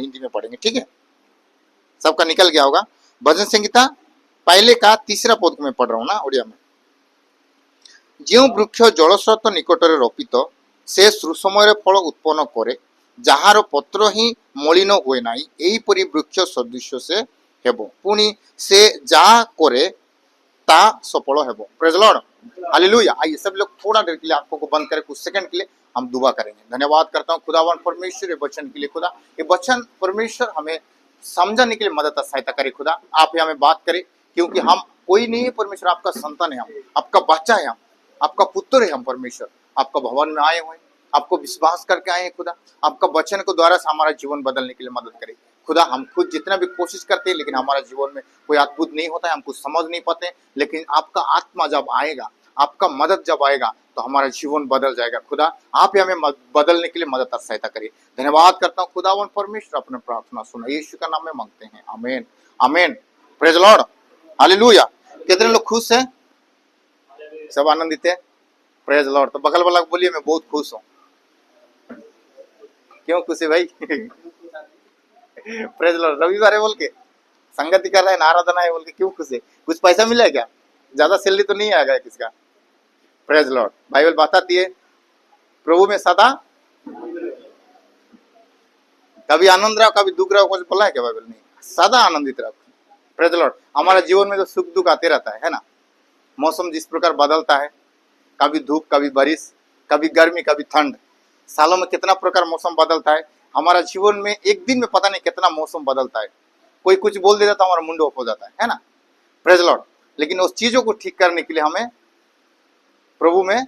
हिंदी में पढ़ेंगे, ठीक है? सबका निकल गया होगा। भजन संहिता पहले का तीसरा पद को मैं पढ़ रहा हूँ ना ओडिया में। जो वृक्ष जलस्रोत निकटरे रोपित से सुसमय फल उत्पन्न करे जार पत्र ही मलिन हुए नाही एहीपरि वृक्ष सदृश से हेबो पुणी से जा करे ता सफल हेबो। Praise Lord, hallelujah. आइए सब लोग थोड़ा देर के लिए आंखों को बंद करें, कुछ सेकंड के लिए हम दुआ करेंगे। धन्यवाद करता हूँ खुदावन परमेश्वर ये वचन के लिए। खुदा ये वचन परमेश्वर हमें समझने के लिए मदद और सहायता करे। खुदा आप ही हमें बात करें, क्योंकि हम कोई नहीं है परमेश्वर, आपका संतान है, हम आपका बच्चा है, हम आपका पुत्र है, हम परमेश्वर आपका भवन में आए हुए हैं, आपको विश्वास करके आए हैं। खुदा आपका वचन को द्वारा से हमारा जीवन बदलने के लिए मदद करे। खुदा हम खुद जितना भी कोशिश करते हैं लेकिन हमारा जीवन में कोई अद्भुत नहीं होता है, हम कुछ समझ नहीं पाते, लेकिन आपका आत्मा जब आएगा, आपका मदद जब आएगा तो हमारा जीवन बदल जाएगा। खुदा आप ही हमें बदलने के लिए मदद और सहायता करिए। धन्यवाद करता हूँ खुदावन परमेश्वर, अपने प्रार्थना सुना यीशु का नाम में मांगते हैं, आमीन आमीन। Praise Lord, hallelujah. कितने लोग खुश हैं? सब आनंदित है? Praise Lord. तो बगल वाला बोलिए मैं बहुत खुश हूँ। क्यों खुश है भाई? Praise Lord. रविवार है बोल के संगति कर रहा है, आराधना है बोल के क्यों खुश है? कुछ पैसा मिला है क्या? ज्यादा सैलरी तो नहीं आएगा किसका? Praise Lord. बाइबल बताती है प्रभु में सदा कभी आनंद रहो कभी दुख रहो, कुछ बोला है क्या बाइबल? नहीं, सदा आनंदित रहो। Praise Lord. हमारा जीवन में जो सुख दुख आते रहता है ना, मौसम जिस प्रकार बदलता है, कभी धूप कभी बारिश, कभी गर्मी कभी ठंड, सालों में कितना प्रकार मौसम बदलता है। हमारा जीवन में एक दिन में पता नहीं कितना मौसम बदलता है। कोई कुछ बोल देता तो हमारा मुंड ऑफ हो जाता है ना? Praise Lord. लेकिन उस चीजों को ठीक करने के लिए हमें प्रभु में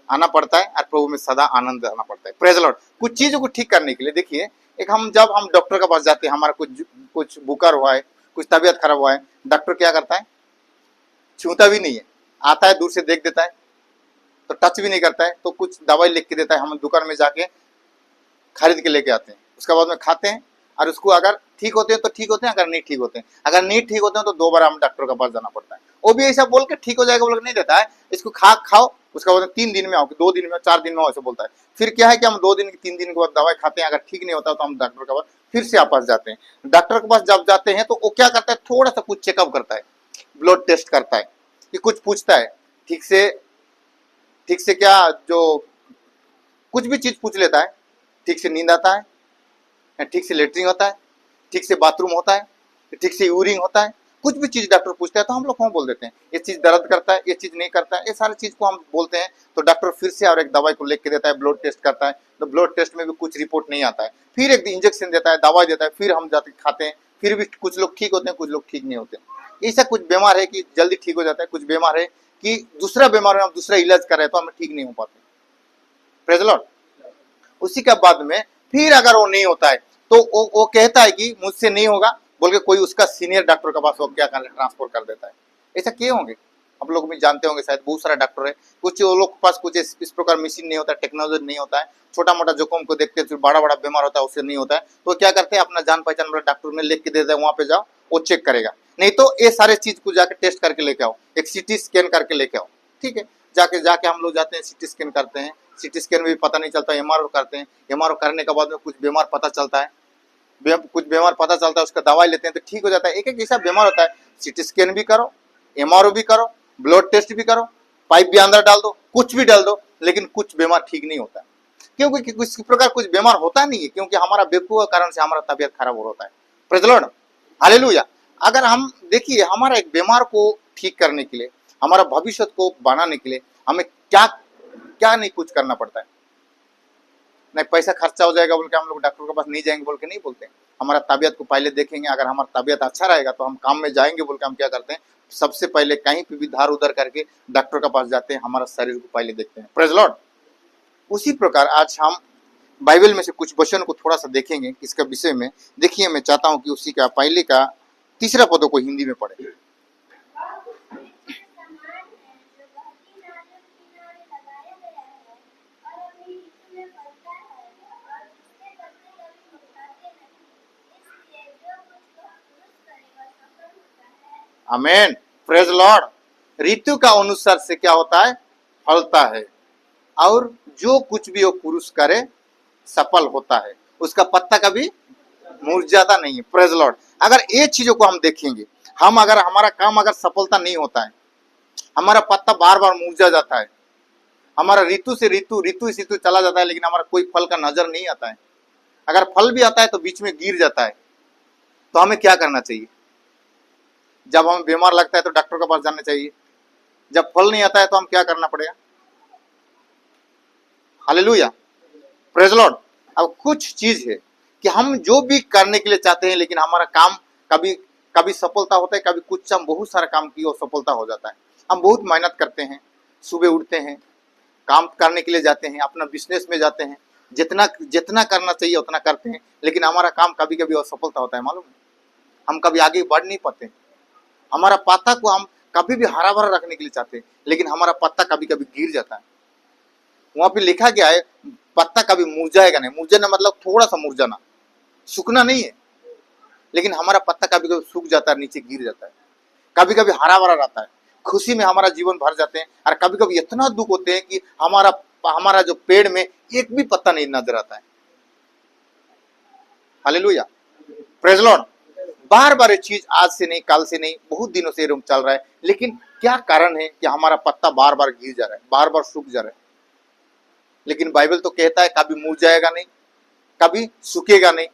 आना पड़ता है और प्रभु में सदा आनंद आना पड़ता है। Praise Lord. कुछ चीजों को ठीक करने के लिए देखिए, एक जब हम डॉक्टर के पास जाते हैं, हमारा कुछ बुखार हुआ है, कुछ तबीयत खराब हुआ है, डॉक्टर क्या करता है? छूता भी नहीं है, आता है दूर से देख देता है, तो टच भी नहीं करता है, तो कुछ दवाई लिख के देता है, हम दुकान में जाके खरीद के लेके आते हैं, उसके बाद में खाते हैं, और उसको अगर ठीक होते हैं तो ठीक होते हैं, अगर नहीं ठीक होते हैं, अगर नहीं ठीक होते हैं तो 2 बार हम डॉक्टर के पास जाना पड़ता है। वो भी ऐसा बोल के ठीक हो जाएगा बोल के नहीं देता है, इसको खाओ, उसके बाद 3 दिन में आओ, 2 दिन में, 4 दिन में आओ, ऐसा बोलता है। फिर क्या है कि हम 2 दिन 3 दिन के बाद दवाई खाते हैं, अगर ठीक नहीं होता तो हम डॉक्टर के पास फिर से वापस जाते हैं। डॉक्टर के पास जब जाते हैं तो वो क्या करता है? थोड़ा सा कुछ चेकअप करता है, ब्लड टेस्ट करता है, कि कुछ पूछता है, ठीक से क्या जो कुछ भी चीज पूछ लेता है, ठीक से नींद आता है, ठीक से लेटरिन होता है, ठीक से बाथरूम होता है, ठीक से यूरिन होता है, कुछ भी चीज डॉक्टर पूछता है तो हम लोग कौन बोल देते हैं? ये चीज दर्द करता है, ये चीज नहीं करता है, ये सारी चीज को हम बोलते हैं। तो डॉक्टर फिर से और एक दवाई को लिख के देता है, ब्लड टेस्ट करता है, तो ब्लड टेस्ट में भी कुछ रिपोर्ट नहीं आता है, फिर एक इंजेक्शन देता है, दवाई देता है, फिर हम जाते खाते हैं, फिर भी कुछ लोग ठीक होते हैं, कुछ लोग ठीक नहीं होते। ऐसा कुछ बीमार है कि जल्दी ठीक हो जाता है, कुछ बीमार है कि दूसरा बीमार में हम दूसरा इलाज कर रहे हैं तो हम ठीक नहीं हो पाते। Praise Lord. उसी के बाद में फिर अगर वो नहीं होता है तो वो कहता है कि मुझसे नहीं होगा बोल के कोई उसका सीनियर डॉक्टर के पास वो क्या ट्रांसफर कर देता है। ऐसा किए होंगे आप लोग भी जानते होंगे शायद, बहुत सारा डॉक्टर है, कुछ वो लोग के पास कुछ इस प्रकार मशीन नहीं होता है, टेक्नोलॉजी नहीं होता है, छोटा मोटा जोखम को देखते हैं, बड़ा बड़ा बीमार होता है उससे नहीं होता है, तो क्या करते हैं? अपना जान पहचान वाला डॉक्टर में लिख के देता है, वहां पे जाओ वो चेक करेगा। नहीं तो ये सारे चीज को जाके टेस्ट करके लेके आओ, एक सीटी स्कैन करके लेके आओ, ठीक है? जाके हम लोग जाते हैं, सीटी स्कैन करते हैं, सीटी स्कैन में भी पता नहीं चलता, एमआरओ करते हैं, एमआरओ करने के बाद में कुछ बीमार पता चलता है, कुछ बीमार पता चलता है, उसका दवाई लेते हैं तो ठीक हो जाता है। एक एक ऐसा बीमार होता है, सीटी स्कैन भी करो, एमआरओ भी करो, ब्लड टेस्ट भी करो, पाइप भी अंदर डाल दो, कुछ भी डाल दो, लेकिन कुछ बीमार ठीक नहीं होता है। क्योंकि इस प्रकार कुछ बीमार होता नहीं है, क्योंकि हमारा बेवकूफ के कारण से हमारा तबियत खराब हो होता है। Praise Lord, hallelujah. अगर हम देखिए, हमारा एक बीमार को ठीक करने के लिए, हमारा भविष्य को बनाने के लिए हमें क्या नहीं कुछ करना पड़ता है। नहीं पैसा खर्चा हो जाएगा बोल के हम लोग डॉक्टर के पास नहीं जाएंगे बोल के नहीं बोलते हैं। हमारा तबियत को पहले देखेंगे, अगर हमारा तबियत अच्छा रहेगा तो हम काम में जाएंगे बोल के हम क्या करते हैं? सबसे पहले कहीं पे भी धार उधर करके डॉक्टर के पास जाते हैं, हमारा शरीर को पहले देखते हैं। Praise Lord. उसी प्रकार आज हम बाइबल में से कुछ वचन को थोड़ा सा देखेंगे इसका विषय में। देखिए, मैं चाहता हूं कि उसी का पहले का तीसरा पदों को हिंदी में पढ़े। आमेन। Praise Lord. ऋतु का अनुसार से क्या होता है? फलता है, और जो कुछ भी वो पुरुष करे सफल होता है, उसका पत्ता कभी मुरझाता नहीं है। Praise Lord. अगर ये चीजों को हम देखेंगे, हम अगर हमारा काम अगर सफलता नहीं होता है, हमारा पत्ता बार बार मुरझा जाता है, हमारा ऋतु से ऋतु चला जाता है, लेकिन हमारा कोई फल का नजर नहीं आता है, अगर फल भी आता है तो बीच में गिर जाता है, तो हमें क्या करना चाहिए? जब हमें बीमार लगता है तो डॉक्टर के पास जाना चाहिए, जब फल नहीं आता है तो हम क्या करना पड़ेगा? Hallelujah, praise Lord. अब कुछ चीज है कि हम जो भी करने के लिए चाहते हैं, लेकिन हमारा काम कभी कभी सफलता होता है, कभी कुछ हम बहुत सारा काम किए और सफलता हो जाता है। हम बहुत मेहनत करते हैं, सुबह उठते हैं, काम करने के लिए जाते हैं, अपना बिजनेस में जाते हैं, जितना जितना करना चाहिए उतना करते हैं, लेकिन हमारा काम कभी कभी असफलता होता है। मालूम है, हम कभी आगे बढ़ नहीं पाते। हमारा पत्ता को हम कभी भी हरा भरा रखने के लिए चाहते हैं, लेकिन हमारा पत्ता कभी कभी गिर जाता है। वहां पे लिखा गया है पत्ता कभी मुरझाएगा नहीं। मुरझाना मतलब थोड़ा सा मुरझाना, सूखना नहीं है, लेकिन हमारा पत्ता कभी कभी सूख जाता है, नीचे गिर जाता है, कभी कभी हरा भरा रहता है, खुशी में हमारा जीवन भर जाते हैं, और कभी कभी इतना दुख होते हैं कि हमारा हमारा जो पेड़ में एक भी पत्ता नहीं नजर आता है। Hallelujah, praise lord. बार बार ये चीज आज से नहीं, कल से नहीं, बहुत दिनों से ये चल रहा है, लेकिन क्या कारण है कि हमारा पत्ता बार बार गिर जा रहा है, बार बार सूख जा रहा है? लेकिन बाइबल तो कहता है कभी मुरझाएगा नहीं, कभी सूखेगा नहीं,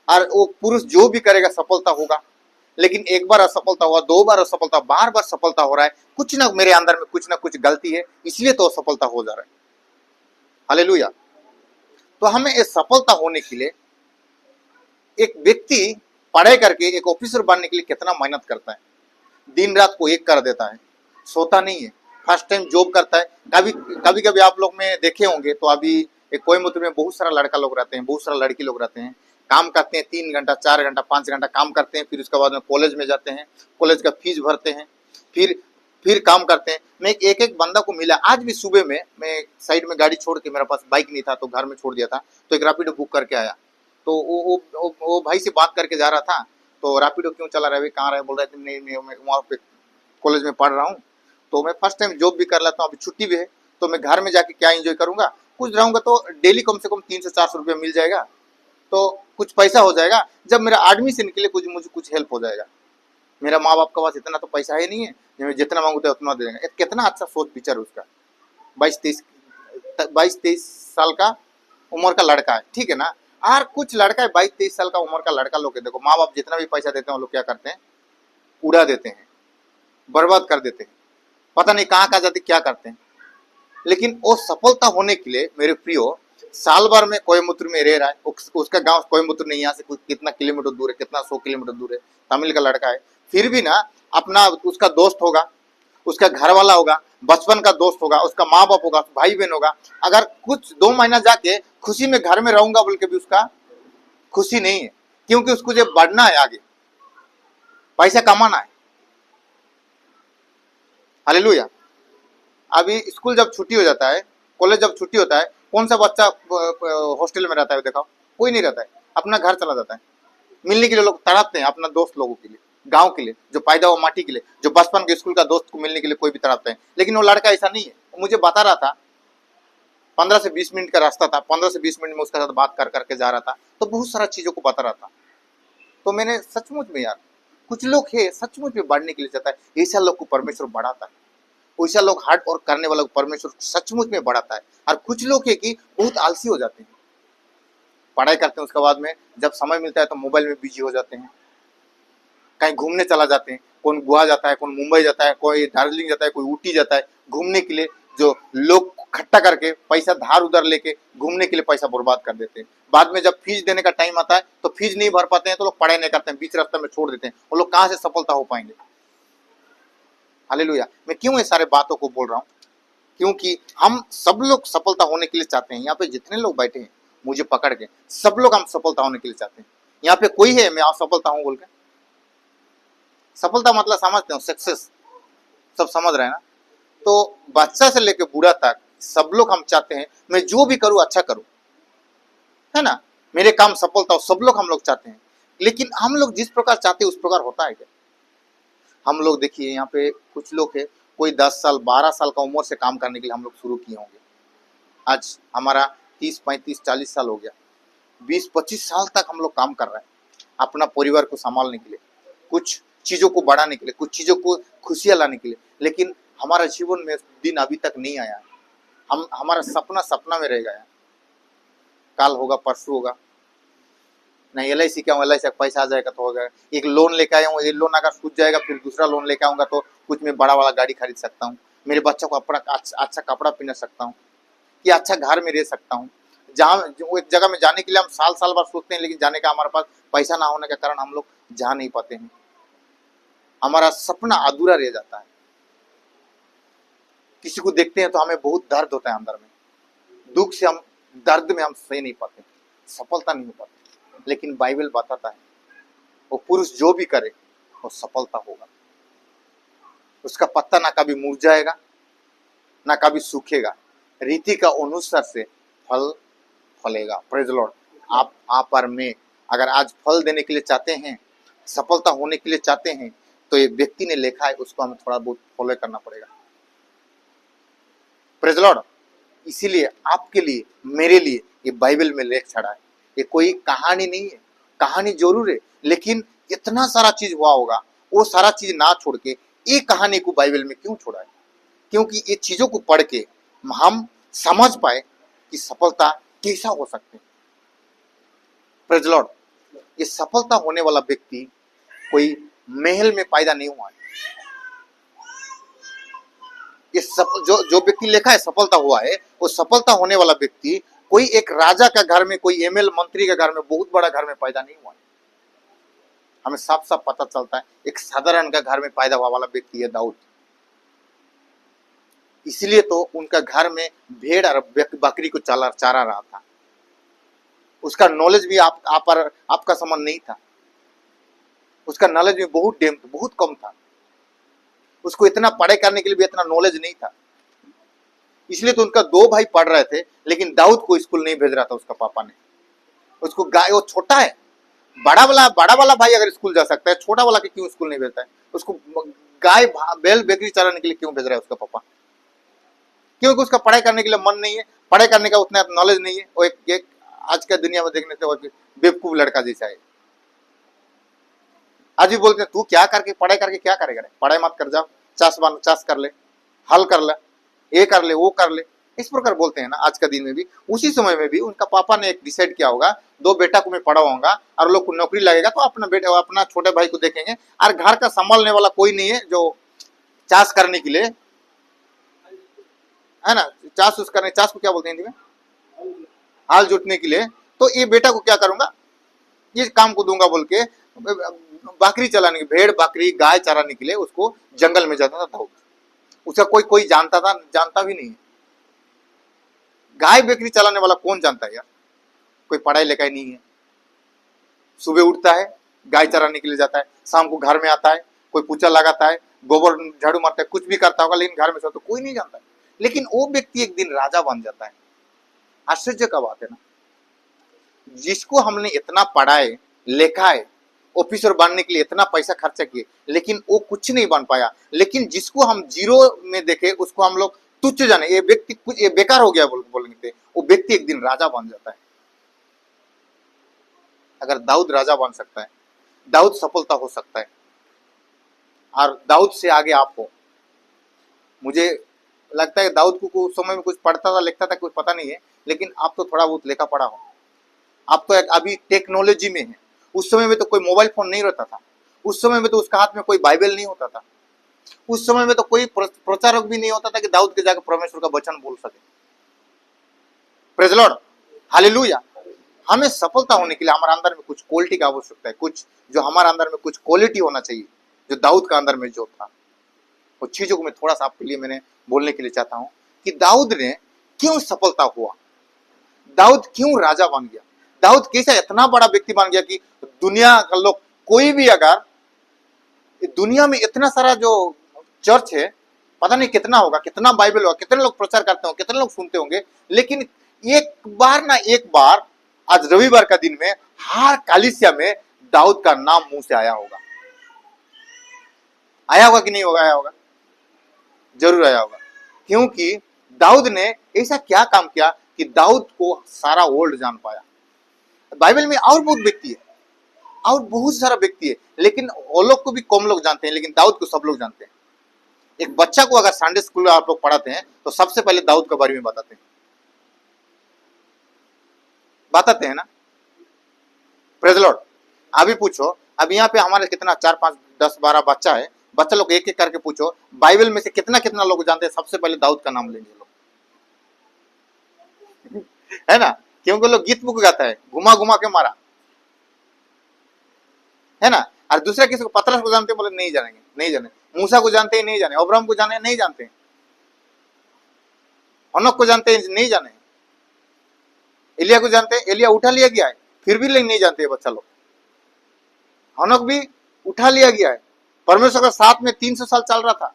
और वो पुरुष जो भी करेगा सफलता होगा। लेकिन एक बार असफलता हुआ, दो बार असफलता, बार बार सफलता हो रहा है, कुछ ना मेरे अंदर में कुछ ना कुछ गलती है, इसलिए तो असफलता हो जा रहा है। हालेलुया। तो हमें इस सफलता होने के लिए, एक व्यक्ति पढ़ाई करके एक ऑफिसर बनने के लिए कितना मेहनत करता है, दिन रात को एक कर देता है, सोता नहीं है, फर्स्ट टाइम जॉब करता है। कभी कभी आप लोग में देखे होंगे तो अभी एक कोयम्बतूर में बहुत सारा लड़का लोग रहते हैं, बहुत सारा लड़की लोग रहते हैं, काम करते हैं 3 घंटा 4 घंटा 5 घंटा काम करते हैं, फिर उसके बाद में कॉलेज में जाते हैं, कॉलेज का फीस भरते हैं, फिर काम करते हैं। मैं एक एक बंदा को मिला, आज भी सुबह में मैं साइड में गाड़ी छोड़ के, मेरे पास बाइक नहीं था तो घर में छोड़ दिया था, तो एक रैपिडो बुक करके आया, तो वो भाई से बात करके जा रहा था, तो रैपिडो क्यों चला रहा है, कहाँ रहा है, बोल रहा है नहीं मैं वहाँ पे कॉलेज में पढ़ रहा हूँ, तो मैं फर्स्ट टाइम जॉब भी कर लेता हूँ, अभी छुट्टी भी है, तो मैं घर में जाके क्या एंजॉय करूंगा, कुछ रहूंगा तो डेली कम से कम 300 से 400 रुपया मिल जाएगा, तो कुछ पैसा हो जाएगा, जब मेरा आदमी से निकले मुझे कुछ हेल्प हो जाएगा। मेरा माँ बाप के पास इतना तो पैसा है नहीं है, मैं जितना मांगूता है उतना दे देंगे। कितना अच्छा सोच विचार उसका, 22-23 साल का उम्र का लड़का है, ठीक है ना। और कुछ लड़का है 22-23 साल का उम्र का लड़का लोग, देखो माँ बाप जितना भी पैसा देते हैं वो लोग क्या करते हैं, उड़ा देते हैं, बर्बाद कर देते हैं, पता नहीं कहाँ जाते क्या करते हैं। लेकिन वो सफलता होने के लिए मेरे प्रियो, साल भर में कोयम्बतूर में रह रहा है, उसका गांव कोयम्बतूर नहीं, यहाँ से कुछ कितना किलोमीटर दूर है, कितना 100 किलोमीटर दूर है, तमिल का लड़का है, फिर भी ना अपना उसका दोस्त होगा, उसका घर वाला होगा, बचपन का दोस्त होगा, उसका माँ बाप होगा, भाई बहन होगा, अगर कुछ 2 महीना जाके खुशी में घर में रहूंगा बोल के भी उसका खुशी नहीं है, क्योंकि उसको जब बढ़ना है, आगे पैसा कमाना है। हालेलुया। अभी स्कूल जब छुट्टी हो जाता है, कॉलेज जब छुट्टी होता है, कौन सा बच्चा हॉस्टल में रहता है? दिखाओ, कोई नहीं रहता है, अपना घर चला जाता है। मिलने के लिए लोग तड़पते हैं, अपना दोस्त लोगों के लिए, गांव के लिए, जो पैदा हुआ माटी के लिए, जो बचपन के स्कूल का दोस्त को मिलने के लिए कोई भी तड़पते हैं। लेकिन वो लड़का ऐसा नहीं है, मुझे बता रहा था, 15 से 20 मिनट का रास्ता था, 15 से 20 मिनट में उसके साथ बात कर करके जा रहा था, तो बहुत सारा चीजों को बता रहा था। तो मैंने सचमुच में यार, कुछ लोग है सचमुच में बढ़ने के लिए चाहता है, ऐसा लोग को परमेश्वर बढ़ाता है, वैसा लोग हार्ड वर्क करने वालों को परमेश्वर सचमुच में बढ़ाता है। और कुछ लोग है कि बहुत आलसी हो जाते हैं, पढ़ाई करते हैं, उसके बाद में जब समय मिलता है तो मोबाइल में बिजी हो जाते हैं, कहीं घूमने चला जाते हैं, कौन गोवा जाता है, कौन मुंबई जाता है, कोई दार्जिलिंग जाता है, कोई ऊटी जाता है घूमने के लिए, जो लोग खट्टा करके पैसा धार उधर लेके घूमने के लिए पैसा बर्बाद कर देते हैं। बाद में जब फीस देने का टाइम आता है तो फीस नहीं भर पाते हैं, तो लोग पढ़ाई नहीं करते हैं, बीच रास्ते में छोड़ देते हैं, वो लोग कहाँ से सफलता हो पाएंगे? हालेलुया। मैं क्यों ये सारे बातों को बोल रहा हूँ? क्योंकि हम सब लोग सफलता होने के लिए चाहते हैं। यहाँ पे जितने लोग बैठे हैं मुझे पकड़ के, सब लोग हम सफलता होने के लिए चाहते हैं। यहाँ पे कोई है मैं असफलता हूँ बोल के? सफलता मतलब समझते हो, सक्सेस, सब समझ रहे हैं ना। तो बच्चा से लेकर बूढ़ा तक सब लोग हम चाहते हैं मैं जो भी करूँ अच्छा करूँ, है ना, मेरे काम सफलता हो, सब लोग हम लोग चाहते हैं। लेकिन हम लोग जिस प्रकार चाहते हैं उस प्रकार होता है क्या? हम लोग देखिए यहाँ पे कुछ लोग है, कोई 10 साल 12 साल का उम्र से काम करने के लिए हम लोग शुरू किए होंगे, आज हमारा 30 35 40 साल हो गया, 20-25 साल तक हम लोग काम कर रहे हैं अपना परिवार को संभालने के लिए, कुछ चीजों को बढ़ाने के लिए, कुछ चीजों को खुशियां लाने के लिए, लेकिन हमारा जीवन में दिन अभी तक नहीं आया। हम हमारा सपना सपना में रह गया। कल होगा, परसों होगा, नहीं LIC क्या हूँ, LIC का पैसा आ जाएगा तो होगा। एक लोन लेके आया हूँ, ये लोन अगर सूझ जाएगा फिर दूसरा लोन लेके आऊंगा तो कुछ मैं बड़ा वाला गाड़ी खरीद सकता हूँ, मेरे बच्चों को अपना अच्छा कपड़ा पहना सकता हूँ, कि अच्छा घर में रह सकता हूँ। जहाँ वो एक जगह में जाने के लिए हम साल साल बाद सोचते हैं, लेकिन जाने का हमारे पास पैसा ना होने के कारण हम लोग जा नहीं पाते हैं। हमारा सपना अधूरा रह जाता है। किसी को देखते हैं तो हमें बहुत दर्द होता है अंदर में, दुख से हम दर्द में हम सह नहीं पाते, सफलता नहीं हो पाती। लेकिन बाइबल बताता है वो पुरुष जो भी करे वो सफलता होगा। उसका पत्ता ना कभी मुरझाएगा ना कभी सूखेगा, रीति का अनुसार से फल फलेगा। Praise Lord. आप और मैं अगर आज फल देने के लिए चाहते हैं, सफलता होने के लिए चाहते हैं, तो ये व्यक्ति ने लिखा है, उसको हमें थोड़ा बहुत फॉलो करना पड़ेगा। Praise Lord. इसीलिए आपके लिए, मेरे लिए ये बाइबल में लेख छड़ा है। ये कोई कहानी नहीं है, कहानी जरूर है, लेकिन इतना सारा चीज हुआ होगा, वो सारा चीज ना छोड़ के एक कहानी को बाइबल में क्यों छोड़ा है? क्योंकि ये चीजों को पढ़ के हम समझ पाए कि सफलता कैसा हो सकती है। Praise Lord. ये सफलता होने वाला व्यक्ति कोई महल में पैदा नहीं हुआ है। ये जो व्यक्ति लिखा है सफलता हुआ है, वो सफलता होने वाला व्यक्ति कोई एक राजा का घर में, कोई ML मंत्री के घर में, बहुत बड़ा घर में पैदा नहीं हुआ है। हमें साफ साफ पता चलता है एक साधारण का घर में पैदा हुआ वाला व्यक्ति है दाऊद। इसलिए तो उनका घर में भेड़ और बकरी को चारा रहा था। उसका नॉलेज भी आपका समान नहीं था। उसका नॉलेज भी बहुत कम था। उसको इतना पढ़ाई करने के लिए भी इतना नॉलेज नहीं था। इसलिए तो उनका 2 भाई पढ़ रहे थे, लेकिन दाऊद को स्कूल नहीं भेज रहा था उसका पापा ने। उसको वो छोटा है, बड़ा वाला भाई अगर स्कूल जा सकता है, छोटा वाला के क्यों स्कूल नहीं भेजता है? उसको गाय बैल बकरी चराने के लिए क्यों भेज रहा है उसका पापा? क्योंकि उसका पढ़ाई करने के लिए मन नहीं है, पढ़ाई करने का उतना नॉलेज नहीं है। वो एक आज का दुनिया में देखने से बेवकूफ लड़का जैसा है। आज भी बोलते हैं तू क्या करके पढ़ाई करके क्या करेगा? पढ़ाई मत कर, जा चाष कर ले, हल कर ले, ये कर ले, वो कर ले, इस प्रकार बोलते हैं ना आज का दिन में भी। उसी समय में भी उनका पापा ने एक डिसाइड किया होगा, 2 बेटा को मैं पढ़ाऊंगा और लोग को नौकरी लगेगा तो अपना छोटे भाई को देखेंगे, और घर का संभालने वाला कोई नहीं है जो चाष करने के लिए, है ना, चाष को क्या बोलते हैं हिंदी में, हाल जुटने के लिए, तो ये बेटा को क्या करूंगा, ये काम को दूंगा बोल के बकरी चलाने की, भेड़ बकरी गाय चराने के लिए उसको जंगल में जाता था दाऊद। उसका कोई जानता भी नहीं है। गाय बकरी चलाने वाला कौन जानता है यार? कोई पढ़ाई लिखाई नहीं है। सुबह उठता है, गाय चराने के लिए जाता है, शाम को घर में आता है, कोई पूछा लगाता है, गोबर झाड़ू मारता है, कुछ भी करता होगा, लेकिन घर में तो कोई नहीं जानता है। लेकिन वो व्यक्ति एक दिन राजा बन जाता है। आश्चर्य का बात है ना, जिसको हमने इतना पढ़ाए लिखाए, ऑफिसर बनने के लिए इतना पैसा खर्चा किए, लेकिन वो कुछ नहीं बन पाया। लेकिन जिसको हम जीरो में देखे उसको हम लोग तुच्छ जाने, ये व्यक्ति कुछ ये बेकार हो गया बोलेंगे, वो व्यक्ति एक दिन राजा बन जाता है। अगर दाऊद राजा बन सकता है, दाऊद सफलता हो सकता है, और दाऊद से आगे आप हो। मुझे लगता है दाऊद को उस समय में कुछ पढ़ता था, लिखता था, कुछ पता नहीं है, लेकिन आप तो थोड़ा बहुत लिखा पढ़ा हो। आप तो अभी टेक्नोलॉजी में है। उस समय में तो कोई मोबाइल फोन नहीं रहता था। उस समय में तो उसका हाथ में कोई बाइबल नहीं होता था। उस समय में तो कोई प्रचारक भी नहीं होता था कि दाऊद के जाकर परमेश्वर का वचन बोल सके। Praise Lord, hallelujah. हमें सफलता होने के लिए हमारे अंदर में कुछ क्वालिटी की आवश्यकता है, कुछ जो हमारे अंदर में कुछ क्वालिटी होना चाहिए, जो दाऊद का अंदर में जो था। वो चीजों को मैं थोड़ा सा आपके लिए मैंने बोलने के लिए चाहता हूं कि दाऊद ने क्यों सफलता हुआ, दाऊद क्यों राजा बन गया, दाऊद कैसा इतना बड़ा व्यक्ति बन गया कि दुनिया का लोग, कोई भी अगर दुनिया में इतना सारा जो चर्च है, पता नहीं कितना होगा, कितना बाइबल होगा, कितने लोग प्रचार करते होंगे, कितने लोग सुनते होंगे, लेकिन एक बार आज रविवार का दिन में हर कलीसिया में दाऊद का नाम मुंह से आया होगा कि नहीं होगा? आया होगा, जरूर आया होगा। क्योंकि दाऊद ने ऐसा क्या काम किया कि दाऊद को सारा वर्ल्ड जान पाया। बाइबल में और बहुत व्यक्ति है, और बहुत सारा व्यक्ति है, लेकिन वो लोग को भी कम लोग जानते हैं, लेकिन दाऊद को सब लोग जानते हैं। एक बच्चा को अगर संडे स्कूल में आप लोग पढ़ाते हैं तो सबसे पहले दाऊद के बारे में बताते हैं ना। Praise Lord. अभी पूछो, अब यहाँ पे हमारे कितना 4 5 10 12 बच्चा है, बच्चा लोग एक एक करके पूछो बाइबल में से कितना कितना लोग जानते हैं सबसे पहले दाऊद का नाम लेंगे लोग, है ना। क्योंकि लोग गीत बुक गाता है, घुमा घुमा के मारा, है ना। और दूसरा किसी को पतरस को जानते हैं, बोले नहीं जानेंगे, नहीं जाने। मूसा को जानते हैं, नहीं जाने। अब्राहम को जाने, नहीं जानते। हनोक को जानते हैं, नहीं जाने। एलिया को जानते हैं, एलिया उठा लिया गया है, फिर भी नहीं जानते बच्चा लोग। हनोक भी उठा लिया गया है, परमेश्वर का साथ में 300 साल चल रहा था,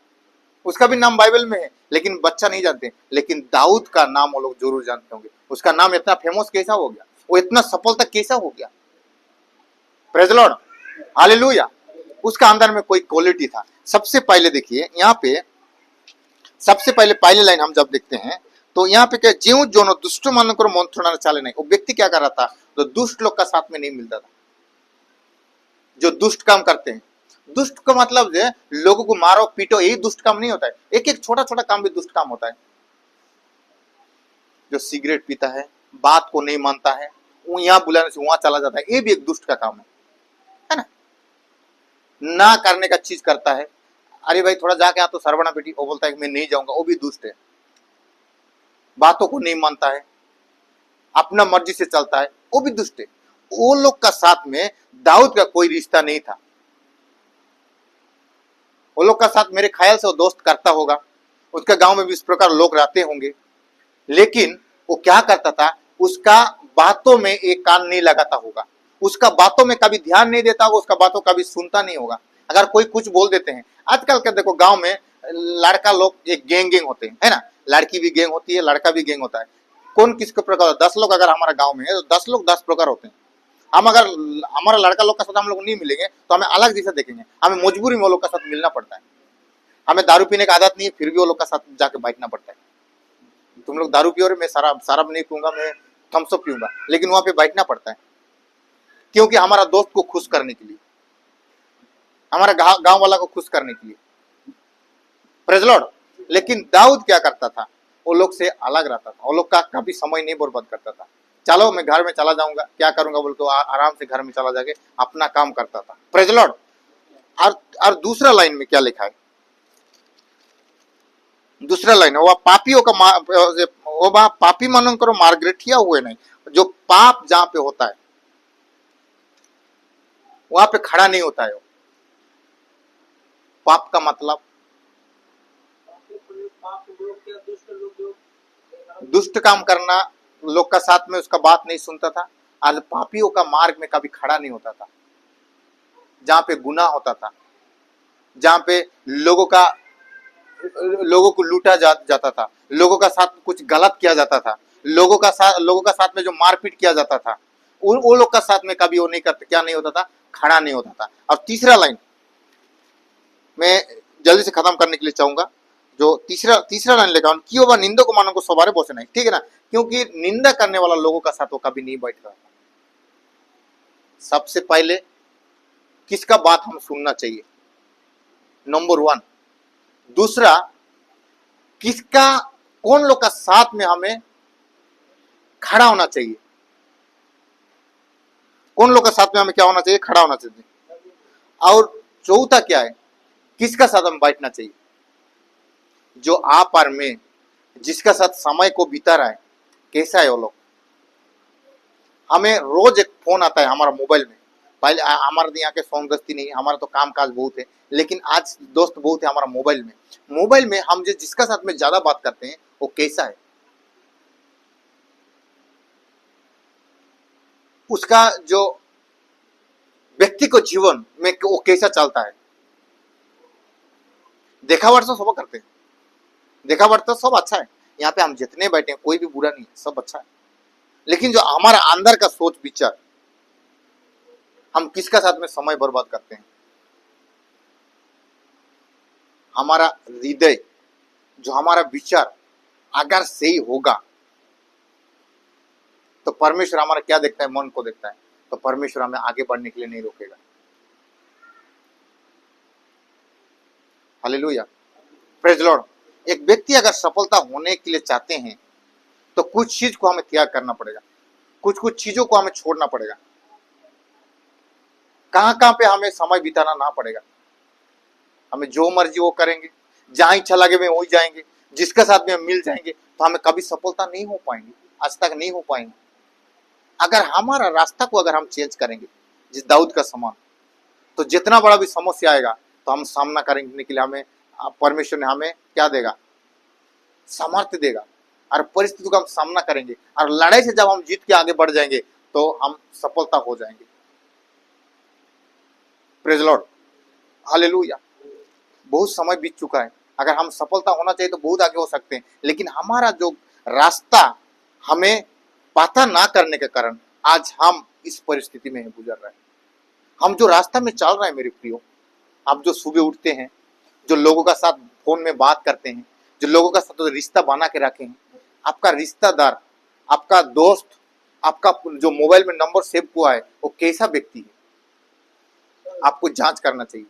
उसका भी नाम बाइबल में है, लेकिन बच्चा नहीं जानते। लेकिन दाऊद का नाम वो लोग जरूर जानते होंगे। उसका नाम इतना फेमस कैसा हो गया, वो इतना सफलता कैसा हो गया। Praise Lord, hallelujah. उसका अंदर में कोई क्वालिटी था। सबसे पहले देखिए यहाँ पे, सबसे पहले पहले लाइन हम जब देखते हैं तो यहाँ पे क्या, ज्यों जोनो दुष्ट मानकर मंत्रणा चाले नहीं। वो व्यक्ति क्या कर रहा था, तो दुष्ट लोग का साथ में नहीं मिलता था, जो दुष्ट काम करते हैं। दुष्ट का मतलब जो है लोगों को मारो पीटो, यही दुष्ट काम नहीं होता है। एक एक छोटा छोटा काम भी दुष्ट काम होता है। जो सिगरेट पीता है, बात को नहीं मानता है, वो यहाँ बुलाने से वहां चला जाता है, ये भी एक दुष्ट का काम है ना। ना करने का चीज करता है, अरे भाई थोड़ा जाके आ तो सरवना बेटी, वो बोलता है कि मैं नहीं जाऊंगा, वो भी दुष्ट है। बातों को नहीं मानता है, अपना मर्जी से चलता है, वो भी दुष्ट है। वो लोग का साथ में दाऊद का कोई रिश्ता नहीं था। वो लोग का साथ मेरे ख्याल से वो दोस्त करता होगा, उसके गांव में भी इस प्रकार लोग रहते होंगे, लेकिन वो क्या करता था, उसका बातों में एक कान नहीं लगाता होगा, उसका बातों में कभी ध्यान नहीं देता होगा, उसका बातों कभी सुनता नहीं होगा। अगर कोई कुछ बोल देते हैं, आजकल का देखो गांव में लड़का लोग एक गैंग गैंग होते हैं, है ना। लड़की भी गैंग होती है, लड़का भी गैंग होता है। कौन किसके प्रकार, 10 लोग अगर हमारा गांव में है तो 10 लोग 10 प्रकार होते हैं। हम अगर हमारा लड़का लोग का साथ हम लोग नहीं मिलेंगे तो हमें अलग जैसे देखेंगे, हमें मजबूरी में वो लोग का साथ मिलना पड़ता है। हमें दारू पीने की आदत नहीं है, फिर भी वो लोग का साथ जाके बैठना पड़ता है। तुम लोग दारू पियो, मैं शराब शराब नहीं पीऊंगा, मैं थम्सअप पीऊंगा, लेकिन वहां पे बैठना पड़ता है, क्योंकि हमारा दोस्त को खुश करने के लिए, हमारा गांव वाला को खुश करने के लिए। Praise Lord. लेकिन दाऊद क्या करता था, वो लोग से अलग रहता था, वो लोग का कभी समय नहीं बर्बाद करता था। चलो मैं घर में चला जाऊंगा, क्या करूंगा बोल तो आराम से घर में चला जाके अपना काम करता था। Praise Lord. और दूसरा लाइन में क्या लिखा है, दूसरा लाइन है, वह पापियों का वो पापी मानकर मार्गरेठिया हुए नहीं। जो पाप जहां पे होता है वहां पे खड़ा नहीं होता है। पाप का मतलब दुष्ट काम करना, लोग का साथ में उसका बात नहीं सुनता था। आज पापियों का मार्ग में कभी खड़ा नहीं होता था, जहां पे गुनाह होता था, जहां पे लोगों को लूटा जाता था, लोगों का साथ कुछ गलत किया जाता था, लोगों का साथ में जो मारपीट किया जाता था, वो लोग का साथ में कभी वो नहीं करते, क्या नहीं होता था, खड़ा नहीं होता था। अब तीसरा लाइन मैं जल्दी से खत्म करने के लिए चाहूंगा, जो तीसरा लाइन लेगा, क्यों वह निंदक मानों को सवारे बसे नहीं, ठीक है ना। क्योंकि निंदा करने वाला लोगों का साथ वो कभी नहीं बैठता। सबसे पहले किसका बात हम सुनना चाहिए, नंबर 1। दूसरा, किसका, कौन लोग का साथ में हमें खड़ा होना चाहिए, कौन लोग का साथ में हमें क्या होना चाहिए, खड़ा होना चाहिए। और चौथा क्या है, किसका साथ हमें बैठना चाहिए। जो आप और मैं जिसका साथ समय को बिता रहा है, कैसा है वो लोग। हमें रोज एक फोन आता है हमारा मोबाइल में, पहले हमारे यहाँ के फोन गस्ती नहीं, हमारा तो काम काज बहुत है, लेकिन आज दोस्त बहुत है हमारा मोबाइल में। मोबाइल में हम जिसका साथ में ज्यादा बात करते हैं वो कैसा है, उसका जो व्यक्ति को जीवन में वो कैसा चलता है। देखावट तो सब करते हैं, देखावट तो सब अच्छा है, यहाँ पे हम जितने बैठे हैं कोई भी बुरा नहीं है, सब अच्छा है। लेकिन जो हमारा अंदर का सोच विचार, हम किसका साथ में समय बर्बाद करते हैं। हमारा हृदय, जो हमारा विचार अगर सही होगा तो परमेश्वर हमारा क्या देखता है? मन को देखता है। तो परमेश्वर हमें आगे बढ़ने के लिए नहीं रोकेगा। Hallelujah, praise Lord. एक व्यक्ति अगर सफलता होने के लिए चाहते हैं तो कुछ चीज को हमें त्याग करना पड़ेगा, कुछ कुछ चीजों को हमें छोड़ना पड़ेगा। कहां कहां पे हमें समय बिताना ना पड़ेगा। हमें जो मर्जी वो करेंगे, जहां इच्छा लगे में वही जाएंगे, जिसके साथ में हम मिल जाएंगे, तो हमें कभी सफलता नहीं हो पाएंगे, आज तक नहीं हो पाएंगे। अगर हमारा रास्ता को अगर हम चेंज करेंगे जिस दाऊद का समान, तो जितना बड़ा भी समस्या आएगा तो हम सामना करने के लिए हमें परमेश्वर ने हमें क्या देगा? सामर्थ्य देगा, और परिस्थिति का हम सामना करेंगे, और लड़ाई से जब हम जीत के आगे बढ़ जाएंगे तो हम सफलता हो जाएंगे। Praise Lord, hallelujah. बहुत समय बीत चुका है, अगर हम सफलता होना चाहिए तो बहुत आगे हो सकते हैं, लेकिन हमारा जो रास्ता हमें पता ना करने के कारण आज हम इस परिस्थिति में गुजर रहे हैं। हम जो रास्ता में चल रहे हैं मेरे प्रियो, आप जो सुबह उठते हैं, जो लोगों का साथ फोन में बात करते हैं, जो लोगों का साथ रिश्ता बना के रखे हैं, आपका रिश्तेदार, आपका दोस्त, आपका जो मोबाइल में नंबर सेव हुआ है वो कैसा व्यक्ति है? आपको जांच करना चाहिए।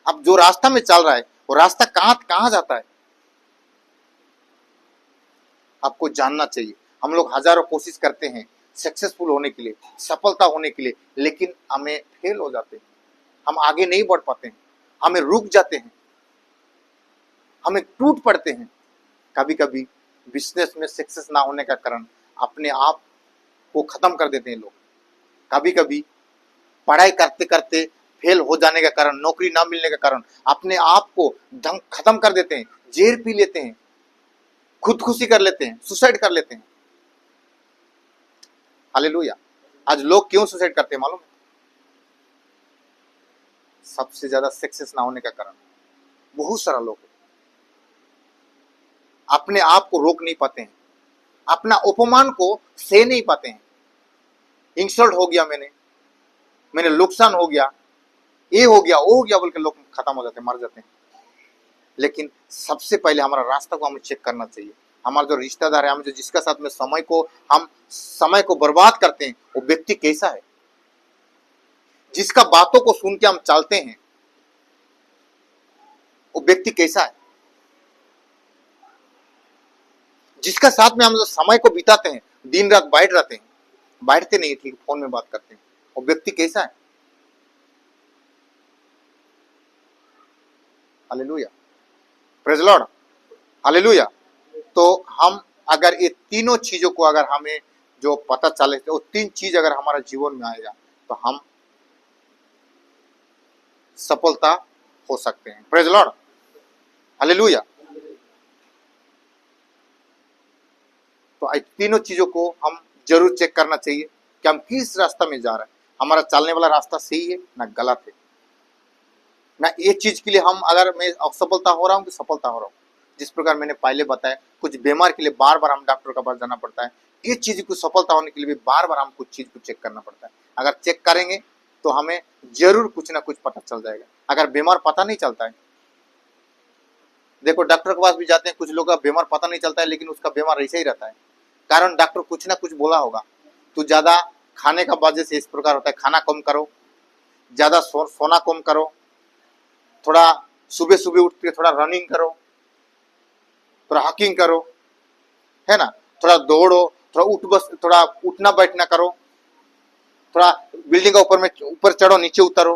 अब जो रास्ता में चल रहा है वो रास्ता कहां कहां जाता है, आपको जानना चाहिए। हम लोग हजारों कोशिश करते हैं सक्सेसफुल होने के लिए, सफलता होने के लिए, लेकिन हमें फेल हो जाते हैं, हम आगे नहीं बढ़ पाते हैं, हमें रुक जाते हैं, हमें टूट पड़ते हैं। कभी कभी बिजनेस में सक्सेस ना होने का कारण अपने आप को खत्म कर देते हैं लोग। कभी कभी पढ़ाई करते करते फेल हो जाने का कारण, नौकरी ना मिलने का कारण अपने आप को खत्म कर देते हैं, जहर पी लेते हैं, खुदकुशी कर लेते हैं, सुसाइड कर लेते हैं। हालेलुया। आज लोग क्यों सुसाइड करते हैं मालूम है? सबसे ज्यादा सक्सेस ना होने का कारण बहुत सारा लोग अपने आप को रोक नहीं पाते हैं, अपना अपमान को सह नहीं पाते हैं। इंसल्ट हो गया, मैंने नुकसान हो गया, ये हो गया, वो हो गया बोल के लोग खत्म हो जाते हैं, मर जाते हैं। लेकिन सबसे पहले हमारा रास्ता को हमें चेक करना चाहिए। हमारा जो रिश्तेदार है, हम जो जिसका साथ में हम समय को बर्बाद करते हैं, वो व्यक्ति कैसा है? जिसका बातों को सुन के हम चलते हैं, वो व्यक्ति कैसा है? जिसका साथ में हम जो समय को बिताते हैं, दिन रात बैठ रहते हैं, बैठते नहीं ठीक, फोन में बात करते हैं, वो व्यक्ति कैसा है? Hallelujah, praise Lord, hallelujah. तो हम अगर ये तीनों चीजों को अगर हमें जो पता चले, तो तीन चीज अगर हमारा जीवन में आएगा तो हम सफलता हो सकते हैं। Praise Lord, hallelujah. तो तीनों चीजों को हम जरूर चेक करना चाहिए कि हम किस रास्ता में जा रहे हैं, हमारा चलने वाला रास्ता सही है ना गलत है। ना ये चीज के लिए हम अगर मैं असफलता हो रहा हूँ कि सफलता हो रहा हूँ। जिस प्रकार मैंने पहले बताया, कुछ बीमार के लिए बार बार हम डॉक्टर के पास जाना पड़ता है, ये चीज को सफलता होने के लिए भी बार बार हम कुछ चीज को चेक करना पड़ता है। अगर चेक करेंगे तो हमें जरूर कुछ ना कुछ पता चल जाएगा। अगर बीमार पता नहीं चलता है, देखो डॉक्टर के पास भी जाते हैं, कुछ लोग का बीमार पता नहीं चलता है, लेकिन उसका बीमार ऐसे ही रहता है, कारण डॉक्टर कुछ ना कुछ बोला होगा। तो ज्यादा खाने का वजह से इस प्रकार होता है, खाना कम करो, ज्यादा सोना कम करो, थोड़ा सुबह सुबह उठ के थोड़ा रनिंग करो, थोड़ा हॉकिंग करो, है ना, थोड़ा दौड़ो, थोड़ा उठना बैठना करो, थोड़ा बिल्डिंग का ऊपर चढ़ो, नीचे उतरो,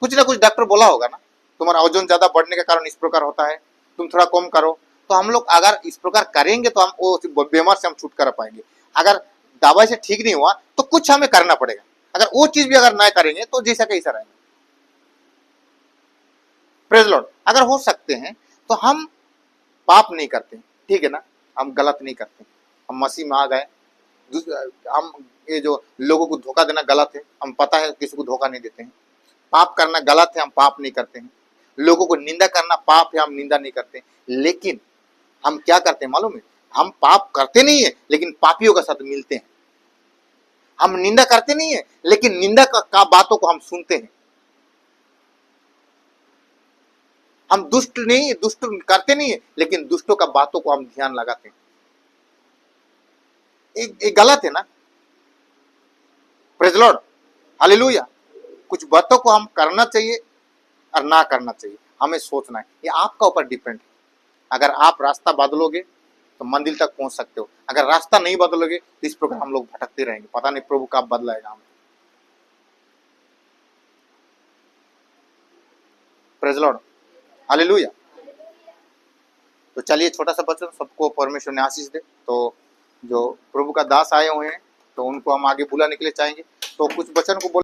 कुछ ना कुछ डॉक्टर बोला होगा ना। तुम्हारा वजन ज्यादा बढ़ने के कारण इस प्रकार होता है, तुम थोड़ा कम करो। तो हम लोग अगर इस प्रकार करेंगे तो हम वो बीमार से हम छुटकारा पाएंगे। अगर दवाई से ठीक नहीं हुआ तो कुछ हमें करना पड़ेगा। अगर वो चीज भी अगर ना करेंगे तो जैसा कैसा रहेंगे। प्रेज लॉर्ड, अगर हो सकते हैं तो हम पाप नहीं करते, ठीक है ना, हम गलत नहीं करते, हम मसीह में आ गए। हम ये जो लोगों को धोखा देना गलत है, हम पता है किसी को धोखा नहीं देते हैं। पाप करना गलत है, हम पाप नहीं करते हैं। लोगों को निंदा करना पाप है, हम निंदा नहीं करते। लेकिन हम क्या करते हैं मालूम है? हम पाप करते नहीं है, लेकिन पापियों के साथ मिलते हैं। हम निंदा करते नहीं है, लेकिन निंदा का बातों को हम सुनते हैं। हम दुष्ट करते नहीं है, लेकिन दुष्टों का बातों को हम ध्यान लगाते हैं। ये गलत है ना। Praise Lord, hallelujah. कुछ बातों को हम करना चाहिए और ना करना चाहिए, हमें सोचना है, ये आपका ऊपर डिपेंड है। अगर आप रास्ता बदलोगे तो मंदिर तक पहुंच सकते हो, अगर रास्ता नहीं बदलोगे तो इस प्रकार हम लोग भटकते रहेंगे, पता नहीं प्रभु कब बदलाएगा हमें। Praise Lord, hallelujah. तो चलिए छोटा सा वचन, सबको परमेश्वर ने आशीष दे। तो जो प्रभु का दास आए हुए हैं तो उनको हम आगे बुलाने के लिए चाहेंगे, तो कुछ वचन को बोल